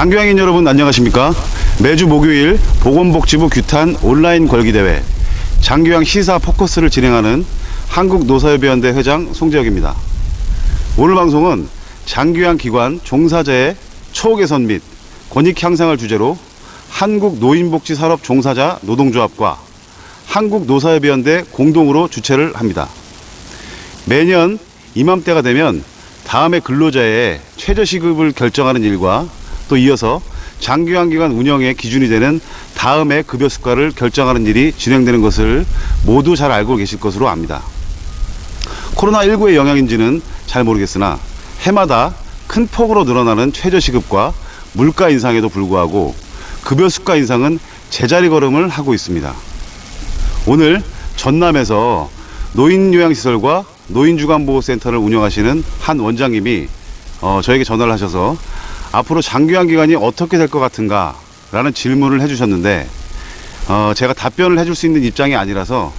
장교양인 여러분 안녕하십니까? 매주 목요일 보건복지부 규탄 온라인 걸기대회 장교양 시사 포커스를 진행하는 한국노사협의원대 회장 송재혁입니다. 오늘 방송은 장교양 기관 종사자의 처우 개선 및 권익 향상을 주제로 한국노인복지산업 종사자 노동조합과 한국노사협의원대 공동으로 주최를 합니다. 매년 이맘때가 되면 다음해 근로자의 최저시급을 결정하는 일과 또 이어서 장교양기관 운영의 기준이 되는 다음해 급여 수가를 결정하는 일이 진행되는 것을 모두 잘 알고 계실 것으로 압니다. 코로나19의 영향인지는 잘 모르겠으나 해마다 큰 폭으로 늘어나는 최저시급과 물가 인상에도 불구하고 급여 수가 인상은 제자리 걸음을 하고 있습니다. 오늘 전남에서 노인요양시설과 노인주간보호센터를 운영하시는 한 원장님이 저에게 전화를 하셔서 앞으로 장교양 기관이 어떻게 될 것 같은가 라는 질문을 해주셨는데 제가 답변을 해줄 수 있는 입장이 아니라서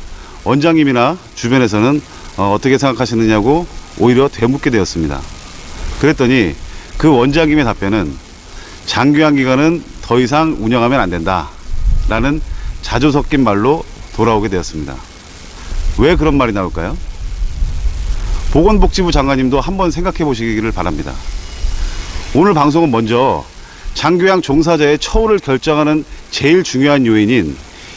원장님이나 주변에서는 어떻게 생각하시느냐고 오히려 되묻게 되었습니다. 그랬더니 그 원장님의 답변은 장교양 기관은 더 이상 운영하면 안 된다 라는 자조 섞인 말로 돌아오게 되었습니다. 왜 그런 말이 나올까요? 보건복지부 장관님도 한번 생각해 보시기를 바랍니다. 오늘 방송은 먼저 장교양 종사자의 처우를 결정하는 제일 중요한 요인인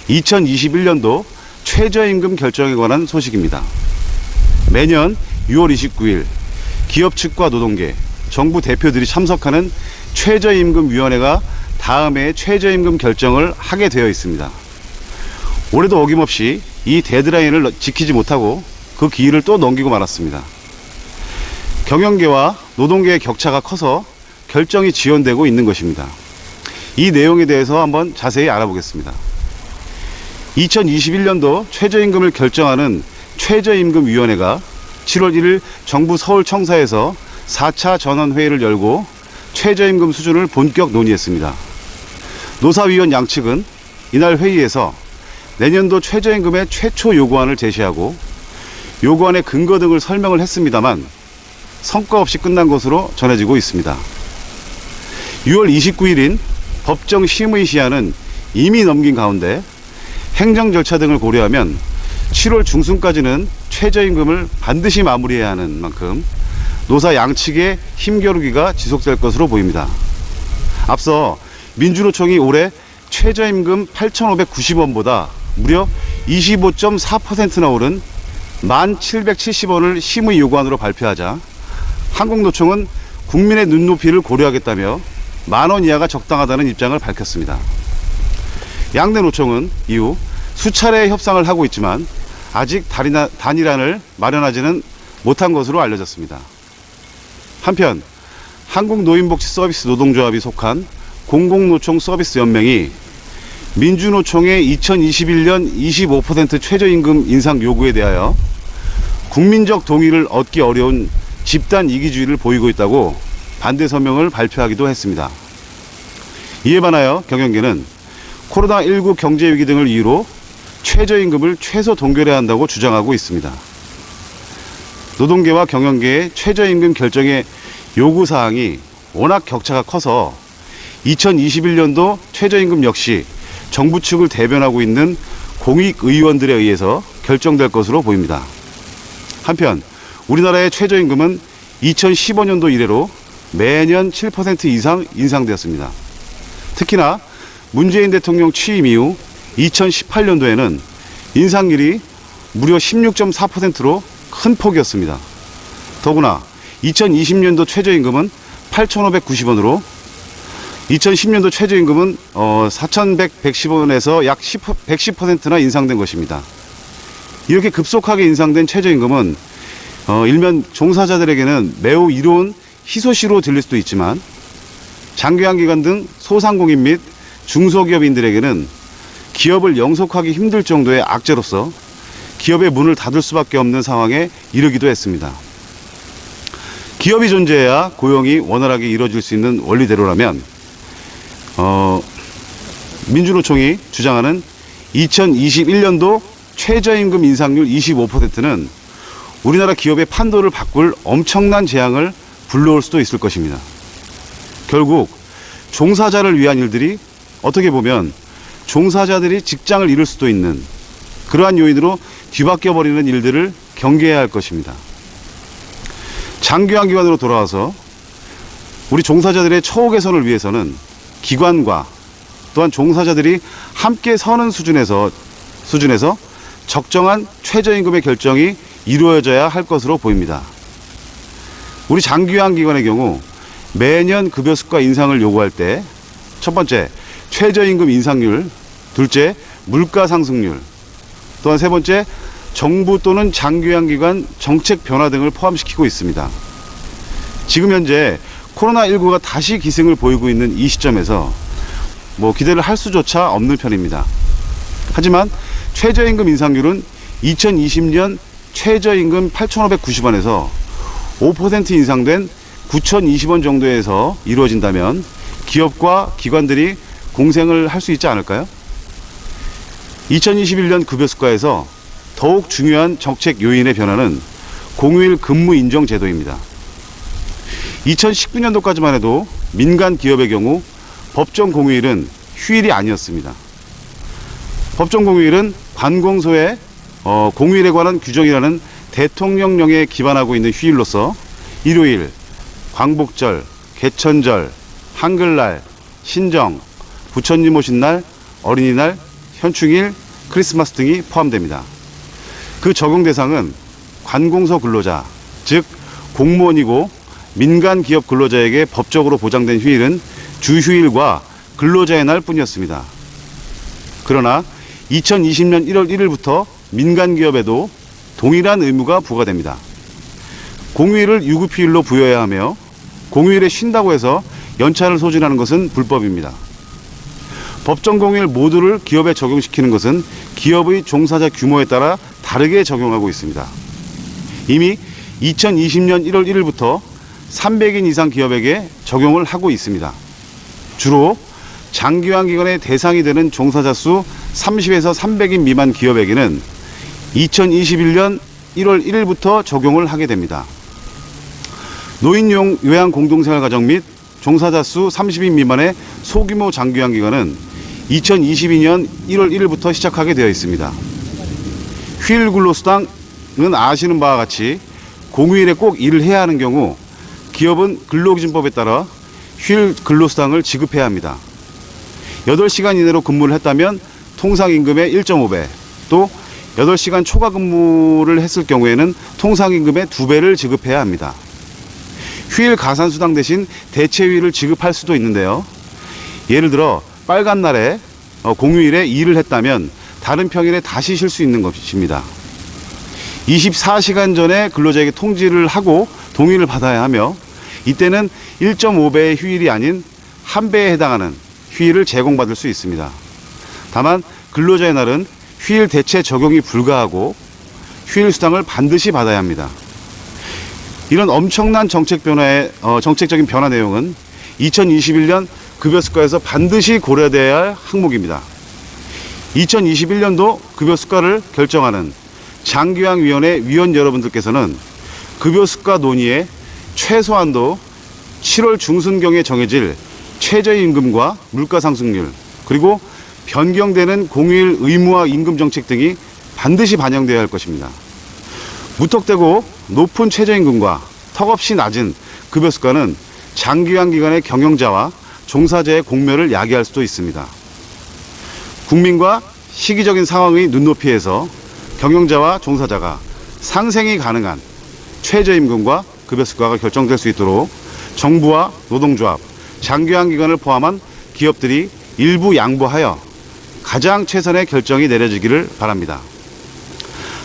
2021년도 최저임금 결정에 관한 소식입니다. 매년 6월 29일 기업 측과 노동계, 정부 대표들이 참석하는 최저임금위원회가 다음해 최저임금 결정을 하게 되어 있습니다. 올해도 어김없이 이 데드라인을 지키지 못하고 그 기일을 또 넘기고 말았습니다. 경영계와 노동계의 격차가 커서 결정이 지연되고 있는 것입니다. 이 내용에 대해서 한번 자세히 알아보겠습니다. 2021년도 최저임금을 결정하는 최저임금위원회가 7월 1일 정부 서울청사에서 4차 전원회의를 열고 최저임금 수준을 본격 논의했습니다. 노사위원 양측은 이날 회의에서 내년도 최저임금의 최초 요구안을 제시하고 요구안의 근거 등을 설명을 했습니다만 성과 없이 끝난 것으로 전해지고 있습니다. 6월 29일인 법정 심의 시한은 이미 넘긴 가운데 행정 절차 등을 고려하면 7월 중순까지는 최저임금을 반드시 마무리해야 하는 만큼 노사 양측의 힘겨루기가 지속될 것으로 보입니다. 앞서 민주노총이 올해 최저임금 8,590원보다 무려 25.4%나 오른 1,770원을 심의 요구안으로 발표하자 한국노총은 국민의 눈높이를 고려하겠다며 10,000원 이하가 적당하다는 입장을 밝혔습니다. 양대 노총은 이후 수차례 협상을 하고 있지만 아직 단일안을 마련하지는 못한 것으로 알려졌습니다. 한편 한국노인복지서비스 노동조합이 속한 공공노총 서비스연맹이 민주노총의 2021년 25% 최저임금 인상 요구에 대하여 국민적 동의를 얻기 어려운 집단 이기주의를 보이고 있다고 반대 서명을 발표하기도 했습니다. 이에 반하여 경영계는 코로나19 경제위기 등을 이유로 최저임금을 최소 동결해야 한다고 주장하고 있습니다. 노동계와 경영계의 최저임금 결정의 요구사항이 워낙 격차가 커서 2021년도 최저임금 역시 정부 측을 대변하고 있는 공익의원들에 의해서 결정될 것으로 보입니다. 한편 우리나라의 최저임금은 2015년도 이래로 매년 7% 이상 인상되었습니다. 특히나 문재인 대통령 취임 이후 2018년도에는 인상률이 무려 16.4%로 큰 폭이었습니다. 더구나 2020년도 최저임금은 8,590원으로 2010년도 최저임금은 4,110원에서 약 110%나 인상된 것입니다. 이렇게 급속하게 인상된 최저임금은 일면 종사자들에게는 매우 이로운 희소시로 들릴 수도 있지만 장교양기관 등 소상공인 및 중소기업인들에게는 기업을 영속하기 힘들 정도의 악재로서 기업의 문을 닫을 수밖에 없는 상황에 이르기도 했습니다. 기업이 존재해야 고용이 원활하게 이루어질 수 있는 원리대로라면 민주노총이 주장하는 2021년도 최저임금 인상률 25%는 우리나라 기업의 판도를 바꿀 엄청난 재앙을 불러올 수도 있을 것입니다. 결국 종사자를 위한 일들이 어떻게 보면 종사자들이 직장을 잃을 수도 있는 그러한 요인으로 뒤바뀌어 버리는 일들을 경계해야 할 것입니다. 장기화 기관으로 돌아와서 우리 종사자들의 처우 개선을 위해서는 기관과 또한 종사자들이 함께 서는 수준에서 적정한 최저임금의 결정이 이루어져야 할 것으로 보입니다. 우리 장기화 기관의 경우 매년 급여 수가 인상을 요구할 때 첫 번째 최저임금 인상률, 둘째 물가 상승률, 또한 세 번째 정부 또는 장기화기관 정책 변화 등을 포함시키고 있습니다. 지금 현재 코로나19가 다시 기승을 보이고 있는 이 시점에서 기대를 할 수조차 없는 편입니다. 하지만 최저임금 인상률은 2020년 최저임금 8,590원에서 5% 인상된 9,020원 정도에서 이루어진다면 기업과 기관들이 공생을 할 수 있지 않을까요? 2021년 급여수가에서 더욱 중요한 정책 요인의 변화는 공휴일 근무 인정 제도입니다. 2019년도까지만 해도 민간 기업의 경우 법정 공휴일은 휴일이 아니었습니다. 법정 공휴일은 관공서의 공휴일에 관한 규정이라는 대통령령에 기반하고 있는 휴일로서 일요일, 광복절, 개천절, 한글날, 신정, 부처님 오신 날, 어린이날, 현충일, 크리스마스 등이 포함됩니다. 그 적용 대상은 관공서 근로자, 즉 공무원이고 민간 기업 근로자에게 법적으로 보장된 휴일은 주휴일과 근로자의 날 뿐이었습니다. 그러나 2020년 1월 1일부터 민간 기업에도 동일한 의무가 부과됩니다. 공휴일을 유급휴일로 부여해야 하며 공휴일에 쉰다고 해서 연차를 소진하는 것은 불법입니다. 법정 공휴일 모두를 기업에 적용시키는 것은 기업의 종사자 규모에 따라 다르게 적용하고 있습니다. 이미 2020년 1월 1일부터 300인 이상 기업에게 적용을 하고 있습니다. 주로 장기화 기관의 대상이 되는 종사자 수 30에서 300인 미만 기업에게는 2021년 1월 1일부터 적용을 하게 됩니다. 노인용 요양 공동생활가정 및 종사자 수 30인 미만의 소규모 장기화 기관은 2022년 1월 1일부터 시작하게 되어 있습니다. 휴일 근로수당은 아시는 바와 같이 공휴일에 꼭 일을 해야 하는 경우 기업은 근로기준법에 따라 휴일 근로수당을 지급해야 합니다. 8시간 이내로 근무를 했다면 통상임금의 1.5배, 또 8시간 초과 근무를 했을 경우에는 통상임금의 2배를 지급해야 합니다. 휴일 가산수당 대신 대체휴일을 지급할 수도 있는데요. 예를 들어 빨간 날에 공휴일에 일을 했다면 다른 평일에 다시 쉴 수 있는 것입니다. 24시간 전에 근로자에게 통지를 하고 동의를 받아야 하며 이때는 1.5배의 휴일이 아닌 1배에 해당하는 휴일을 제공받을 수 있습니다. 다만 근로자의 날은 휴일 대체 적용이 불가하고 휴일 수당을 반드시 받아야 합니다. 이런 엄청난 정책 변화의 정책적인 변화 내용은 2021년 급여수가에서 반드시 고려되어야 할 항목입니다. 2021년도 급여수가를 결정하는 장기화위원회 위원 여러분들께서는 급여수가 논의에 최소한도 7월 중순경에 정해질 최저임금과 물가상승률, 그리고 변경되는 공휴일 의무화 임금 정책 등이 반드시 반영되어야 할 것입니다. 무턱대고 높은 최저임금과 턱없이 낮은 급여수가는 장기화 기관의 경영자와 종사자의 공멸을 야기할 수도 있습니다. 국민과 시기적인 상황의 눈높이에서 경영자와 종사자가 상생이 가능한 최저임금과 급여수가가 결정될 수 있도록 정부와 노동조합, 장기화 기관을 포함한 기업들이 일부 양보하여 가장 최선의 결정이 내려지기를 바랍니다.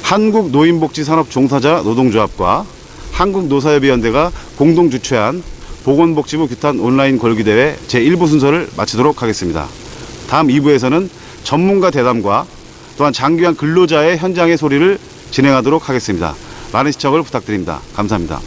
한국노인복지산업종사자 노동조합과 한국노사협의연대가 공동 주최한 보건복지부 규탄 온라인 걸기대회 제1부 순서를 마치도록 하겠습니다. 다음 2부에서는 전문가 대담과 또한 장기화 근로자의 현장의 소리를 진행하도록 하겠습니다. 많은 시청을 부탁드립니다. 감사합니다.